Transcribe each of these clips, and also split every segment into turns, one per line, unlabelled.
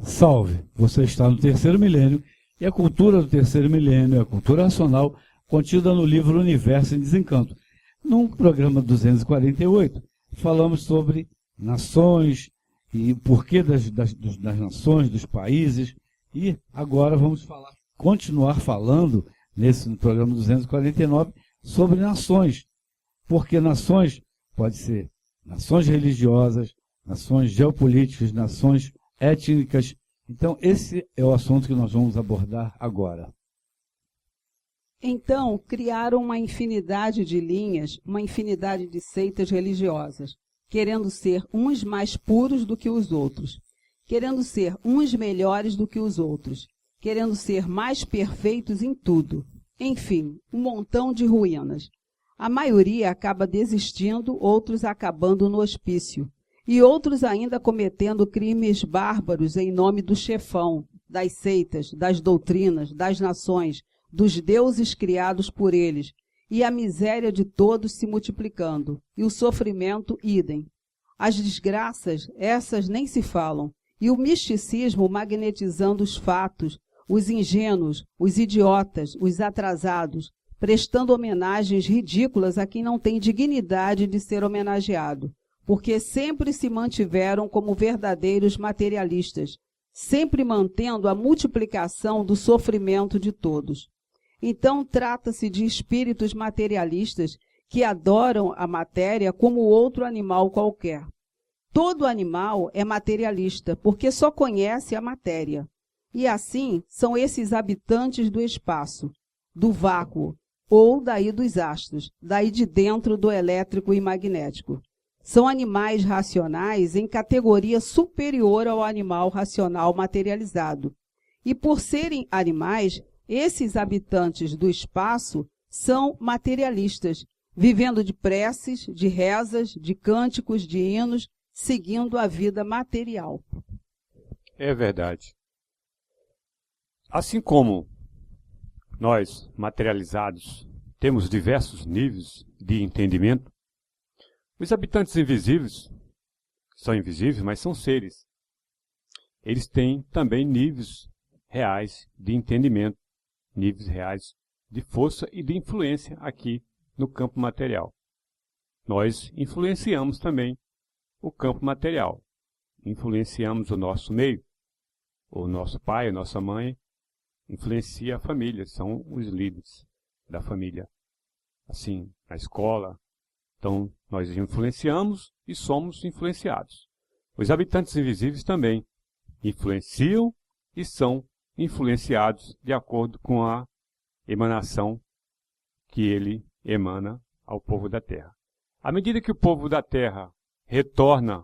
Salve! Você está no terceiro milênio e a cultura do terceiro milênio, a cultura racional, contida no livro Universo em Desencanto. No programa 248, falamos sobre nações e o porquê das nações, dos países, e agora vamos continuar falando, no programa 249, sobre nações. Porque nações pode ser nações religiosas, nações geopolíticas, nações étnicas. Então, esse é o assunto que nós vamos abordar agora.
Então, criaram uma infinidade de linhas, uma infinidade de seitas religiosas, querendo ser uns mais puros do que os outros, querendo ser uns melhores do que os outros, querendo ser mais perfeitos em tudo. Enfim, um montão de ruínas. A maioria acaba desistindo, outros acabando no hospício. E outros ainda cometendo crimes bárbaros em nome do chefão, das seitas, das doutrinas, das nações, dos deuses criados por eles, e a miséria de todos se multiplicando, e o sofrimento idem. As desgraças, essas nem se falam, e o misticismo magnetizando os fatos, os ingênuos, os idiotas, os atrasados, prestando homenagens ridículas a quem não tem dignidade de ser homenageado, porque sempre se mantiveram como verdadeiros materialistas, sempre mantendo a multiplicação do sofrimento de todos. Então trata-se de espíritos materialistas que adoram a matéria como outro animal qualquer. Todo animal é materialista, porque só conhece a matéria. E assim são esses habitantes do espaço, do vácuo, ou daí dos astros, daí de dentro do elétrico e magnético. São animais racionais em categoria superior ao animal racional materializado. E por serem animais, esses habitantes do espaço são materialistas, vivendo de preces, de rezas, de cânticos, de hinos, seguindo a vida material.
É verdade. Assim como nós, materializados, temos diversos níveis de entendimento, os habitantes invisíveis, são invisíveis, mas são seres. Eles têm também níveis reais de entendimento, níveis reais de força e de influência aqui no campo material. Nós influenciamos também o campo material. Influenciamos o nosso meio. O nosso pai, a nossa mãe, influencia a família, são os líderes da família. Assim, na escola. Então, nós influenciamos e somos influenciados. Os habitantes invisíveis também influenciam e são influenciados de acordo com a emanação que ele emana ao povo da Terra. À medida que o povo da Terra retorna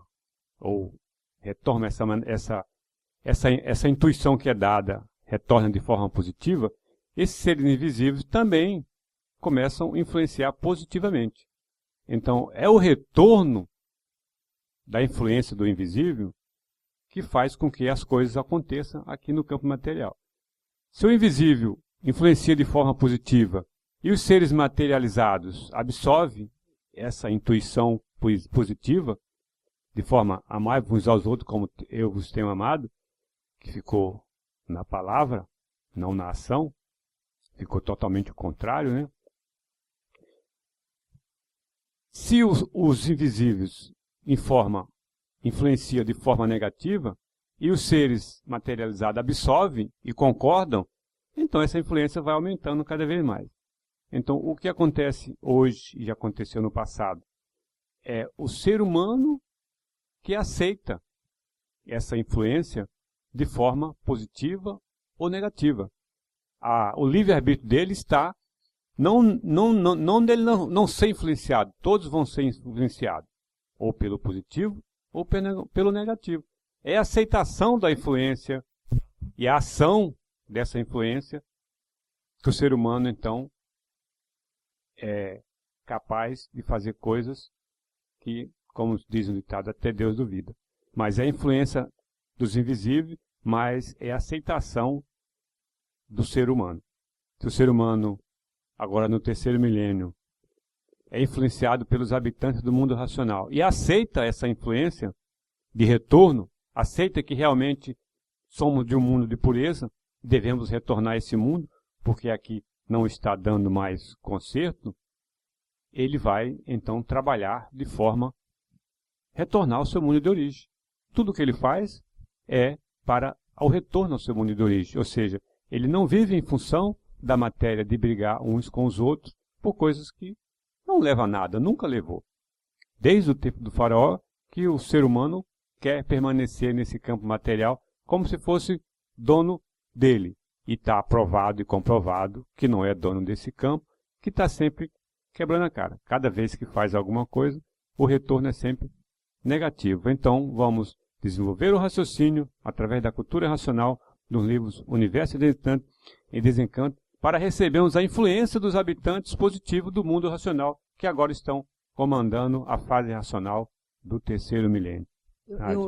essa intuição que é dada, retorna de forma positiva, esses seres invisíveis também começam a influenciar positivamente. Então, é o retorno da influência do invisível que faz com que as coisas aconteçam aqui no campo material. Se o invisível influencia de forma positiva e os seres materializados absorvem essa intuição positiva, de forma a amar uns aos outros como eu vos tenho amado, que ficou na palavra, não na ação, ficou totalmente o contrário, né? Se os invisíveis influenciam de forma negativa e os seres materializados absorvem e concordam, então essa influência vai aumentando cada vez mais. Então, o que acontece hoje e já aconteceu no passado é o ser humano que aceita essa influência de forma positiva ou negativa. O livre-arbítrio dele está não dele não ser influenciado. Todos vão ser influenciados, ou pelo positivo ou pelo negativo. É a aceitação da influência e a ação dessa influência que o ser humano, então, é capaz de fazer coisas que, como diz o ditado, até Deus duvida. Mas é a influência dos invisíveis, mas é a aceitação do ser humano. Se o ser humano, agora no terceiro milênio, é influenciado pelos habitantes do mundo racional e aceita essa influência de retorno, aceita que realmente somos de um mundo de pureza, devemos retornar a esse mundo, porque aqui não está dando mais conserto, ele vai, então, trabalhar de forma a retornar ao seu mundo de origem. Tudo que ele faz é para o retorno ao seu mundo de origem, ou seja, ele não vive em função da matéria de brigar uns com os outros por coisas que não levam a nada, nunca levou. Desde o tempo do faraó, que o ser humano quer permanecer nesse campo material como se fosse dono dele. E está provado e comprovado que não é dono desse campo, que está sempre quebrando a cara. Cada vez que faz alguma coisa, o retorno é sempre negativo. Então, vamos desenvolver o raciocínio através da cultura racional dos livros Universo e Desencanto, para recebermos a influência dos habitantes positivos do mundo racional, que agora estão comandando a fase racional do terceiro milênio.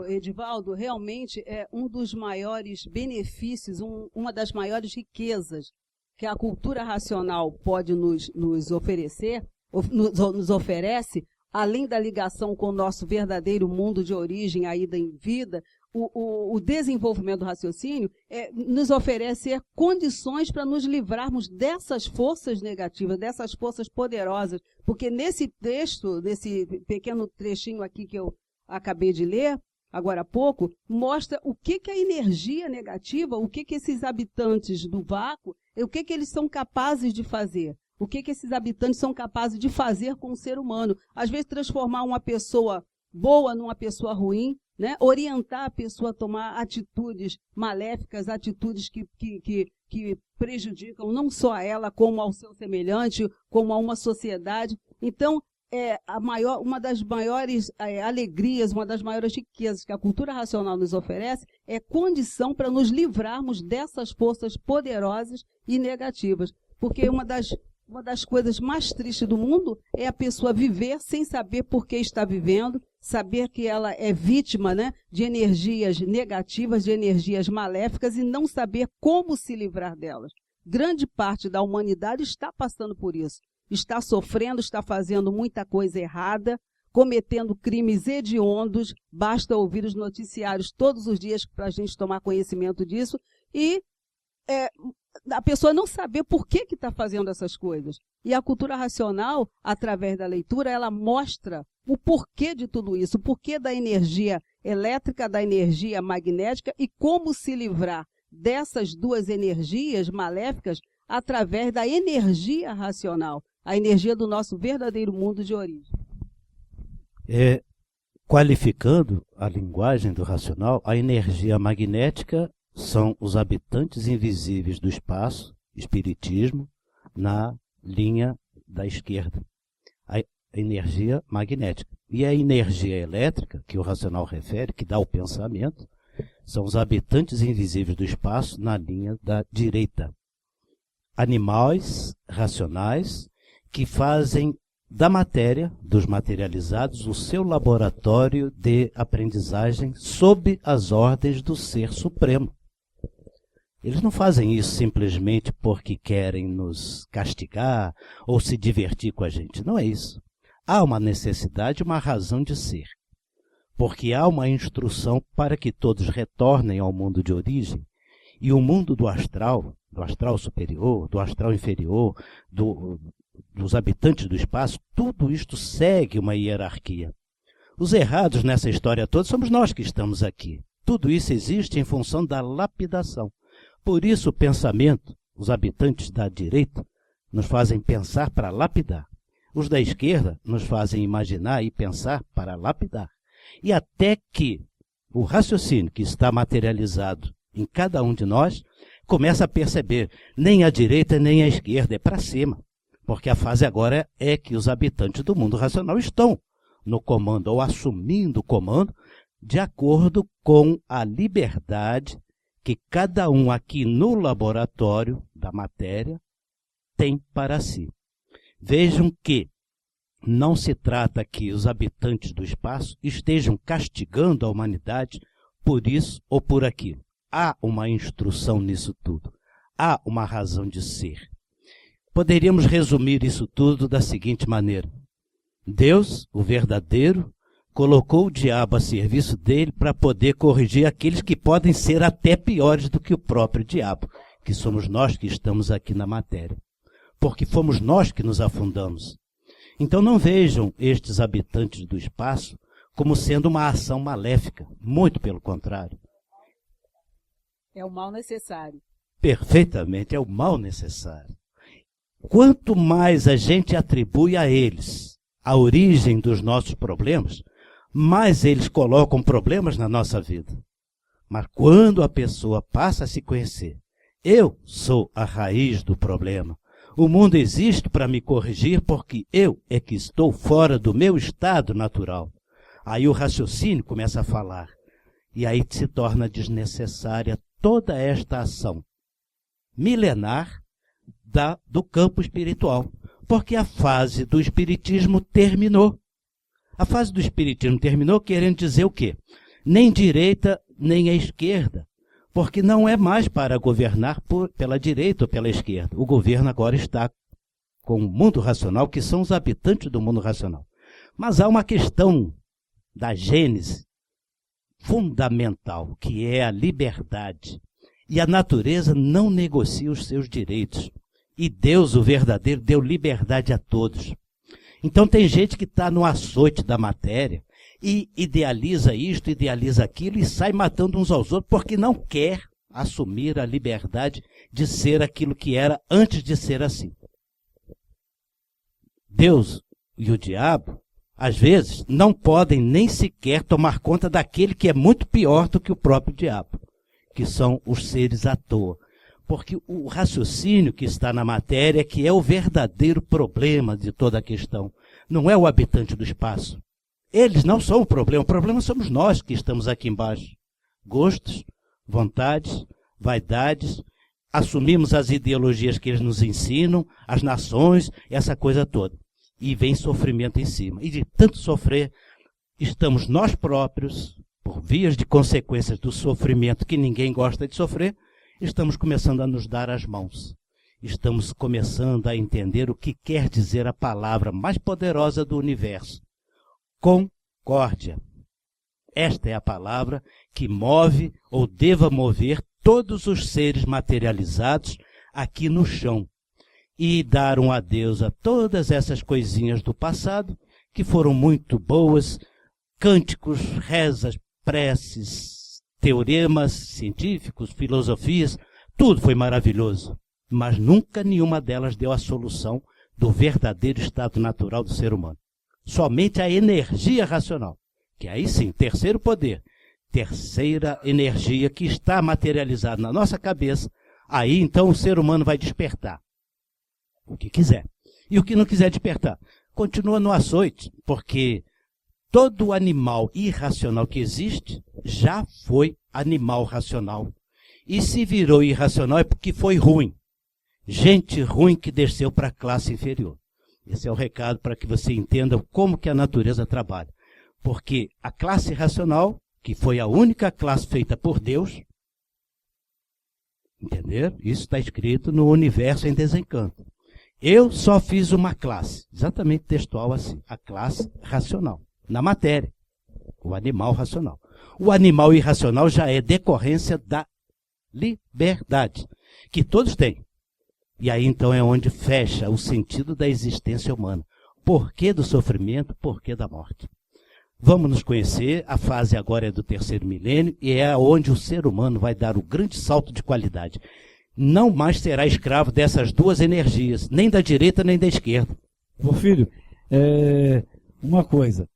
Edivaldo, realmente é um dos maiores benefícios, uma das maiores riquezas que a cultura racional pode nos oferecer, nos oferece, além da ligação com o nosso verdadeiro mundo de origem, a ida em vida, o desenvolvimento do raciocínio nos oferece condições para nos livrarmos dessas forças negativas, dessas forças poderosas, porque nesse texto, nesse pequeno trechinho aqui que eu acabei de ler, agora há pouco, mostra o que a energia negativa, o que esses habitantes do vácuo, o que eles são capazes de fazer, o que esses habitantes são capazes de fazer com o ser humano. Às vezes transformar uma pessoa boa numa pessoa ruim, né? Orientar a pessoa a tomar atitudes maléficas, atitudes que prejudicam não só a ela, como ao seu semelhante, como a uma sociedade. Então, uma das maiores alegrias, uma das maiores riquezas que a cultura racional nos oferece é condição para nos livrarmos dessas forças poderosas e negativas. Porque uma das coisas mais tristes do mundo é a pessoa viver sem saber por que está vivendo, saber que ela é vítima, né, de energias negativas, de energias maléficas e não saber como se livrar delas. Grande parte da humanidade está passando por isso. Está sofrendo, está fazendo muita coisa errada, cometendo crimes hediondos, basta ouvir os noticiários todos os dias para a gente tomar conhecimento disso, e a pessoa não saber por que está fazendo essas coisas. E a cultura racional, através da leitura, ela mostra o porquê de tudo isso, o porquê da energia elétrica, da energia magnética e como se livrar dessas duas energias maléficas através da energia racional, a energia do nosso verdadeiro mundo de origem.
Qualificando a linguagem do racional, a energia magnética são os habitantes invisíveis do espaço, espiritismo, na linha da esquerda. A energia magnética. E a energia elétrica, que o racional refere, que dá o pensamento, são os habitantes invisíveis do espaço na linha da direita. Animais racionais que fazem da matéria, dos materializados, o seu laboratório de aprendizagem sob as ordens do Ser Supremo. Eles não fazem isso simplesmente porque querem nos castigar ou se divertir com a gente. Não é isso. Há uma necessidade, uma razão de ser. Porque há uma instrução para que todos retornem ao mundo de origem. E o mundo do astral superior, do astral inferior, dos habitantes do espaço, tudo isto segue uma hierarquia. Os errados nessa história toda somos nós que estamos aqui. Tudo isso existe em função da lapidação. Por isso o pensamento, os habitantes da direita, nos fazem pensar para lapidar. Os da esquerda nos fazem imaginar e pensar para lapidar. E até que o raciocínio que está materializado em cada um de nós começa a perceber, nem a direita nem a esquerda, é para cima. Porque a fase agora é que os habitantes do mundo racional estão no comando, ou assumindo o comando, de acordo com a liberdade que cada um aqui no laboratório da matéria tem para si. Vejam que não se trata que os habitantes do espaço estejam castigando a humanidade por isso ou por aquilo. Há uma instrução nisso tudo. Há uma razão de ser. Poderíamos resumir isso tudo da seguinte maneira. Deus, o verdadeiro, colocou o diabo a serviço dele para poder corrigir aqueles que podem ser até piores do que o próprio diabo, que somos nós que estamos aqui na matéria. Porque fomos nós que nos afundamos. Então não vejam estes habitantes do espaço como sendo uma ação maléfica, muito pelo contrário.
É o mal necessário.
Perfeitamente, é o mal necessário. Quanto mais a gente atribui a eles a origem dos nossos problemas, mais eles colocam problemas na nossa vida. Mas quando a pessoa passa a se conhecer, eu sou a raiz do problema. O mundo existe para me corrigir porque eu é que estou fora do meu estado natural. Aí o raciocínio começa a falar. E aí se torna desnecessária toda esta ação milenar do campo espiritual. Porque a fase do espiritismo terminou. A fase do espiritismo terminou querendo dizer o quê? Nem direita, nem a esquerda. Porque não é mais para governar pela direita ou pela esquerda. O governo agora está com o mundo racional, que são os habitantes do mundo racional. Mas há uma questão da gênese fundamental, que é a liberdade. E a natureza não negocia os seus direitos. E Deus, o verdadeiro, deu liberdade a todos. Então tem gente que está no açoite da matéria e idealiza isto, idealiza aquilo e sai matando uns aos outros porque não quer assumir a liberdade de ser aquilo que era antes de ser assim. Deus e o diabo, às vezes, não podem nem sequer tomar conta daquele que é muito pior do que o próprio diabo, que são os seres à toa. Porque o raciocínio que está na matéria que é o verdadeiro problema de toda a questão. Não é o habitante do espaço. Eles não são o problema somos nós que estamos aqui embaixo. Gostos, vontades, vaidades, assumimos as ideologias que eles nos ensinam, as nações, essa coisa toda. E vem sofrimento em cima. E de tanto sofrer, estamos nós próprios, por vias de consequências do sofrimento que ninguém gosta de sofrer, estamos começando a nos dar as mãos. Estamos começando a entender o que quer dizer a palavra mais poderosa do universo. Concórdia. Esta é a palavra que move ou deva mover todos os seres materializados aqui no chão. E dar um adeus a todas essas coisinhas do passado que foram muito boas, cânticos, rezas, preces, teoremas científicos, filosofias, tudo foi maravilhoso, mas nunca nenhuma delas deu a solução do verdadeiro estado natural do ser humano. Somente a energia racional, que aí sim, terceiro poder, terceira energia que está materializada na nossa cabeça, aí então o ser humano vai despertar o que quiser. E o que não quiser despertar, continua no açoite, porque todo animal irracional que existe já foi animal racional. E se virou irracional é porque foi ruim. Gente ruim que desceu para a classe inferior. Esse é o recado para que você entenda como que a natureza trabalha. Porque a classe racional, que foi a única classe feita por Deus, entender? Isso está escrito no Universo em Desencanto. Eu só fiz uma classe, exatamente textual assim, a classe racional. Na matéria, o animal racional. O animal irracional já é decorrência da liberdade, que todos têm. E aí então é onde fecha o sentido da existência humana. Porquê do sofrimento, porquê da morte. Vamos nos conhecer, a fase agora é do terceiro milênio e é onde o ser humano vai dar o grande salto de qualidade. Não mais será escravo dessas duas energias, nem da direita nem da esquerda.
Porfírio, uma coisa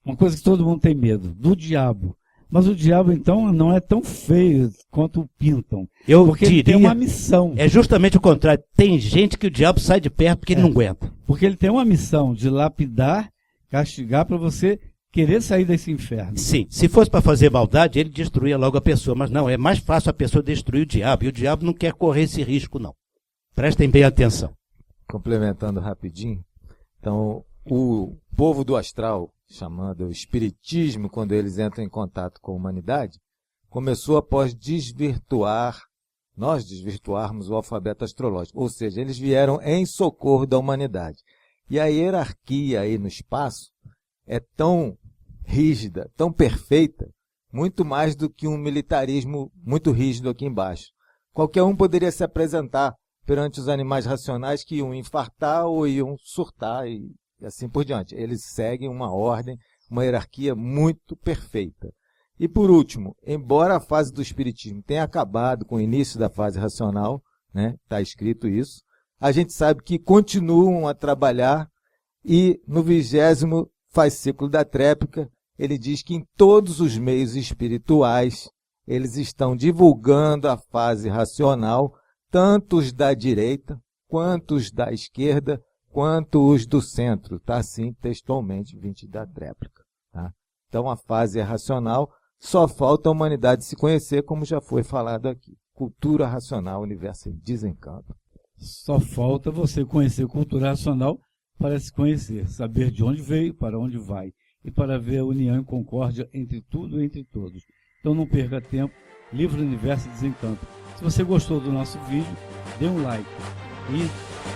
que todo mundo tem medo, do diabo. Mas o diabo, então, não é tão feio quanto pintam. Porque ele tem uma missão.
É justamente o contrário. Tem gente que o diabo sai de perto porque ele não aguenta.
Porque ele tem uma missão de lapidar, castigar para você querer sair desse inferno.
Sim, se fosse para fazer maldade, ele destruía logo a pessoa. Mas não, é mais fácil a pessoa destruir o diabo. E o diabo não quer correr esse risco, não. Prestem bem atenção.
Complementando rapidinho. Então, o povo do astral, chamando o espiritismo, quando eles entram em contato com a humanidade, começou após nós desvirtuarmos o alfabeto astrológico. Ou seja, eles vieram em socorro da humanidade. E a hierarquia aí no espaço é tão rígida, tão perfeita, muito mais do que um militarismo muito rígido aqui embaixo. Qualquer um poderia se apresentar perante os animais racionais que iam infartar ou iam surtar e assim por diante. Eles seguem uma ordem, uma hierarquia muito perfeita. E por último, embora a fase do espiritismo tenha acabado com o início da fase racional, né, está escrito isso, a gente sabe que continuam a trabalhar e no 20º fascículo da Tréplica, ele diz que em todos os meios espirituais eles estão divulgando a fase racional, tanto os da direita, quanto os da esquerda, quanto os do centro. Está assim textualmente 20 da Tréplica. Tá? Então a fase é racional, só falta a humanidade se conhecer, como já foi falado aqui. Cultura racional, universo em desencanto.
Só falta você conhecer cultura racional para se conhecer, saber de onde veio, para onde vai, e para ver a união e concórdia entre tudo e entre todos. Então não perca tempo, Livro Universo e Desencanto. Se você gostou do nosso vídeo, dê um like e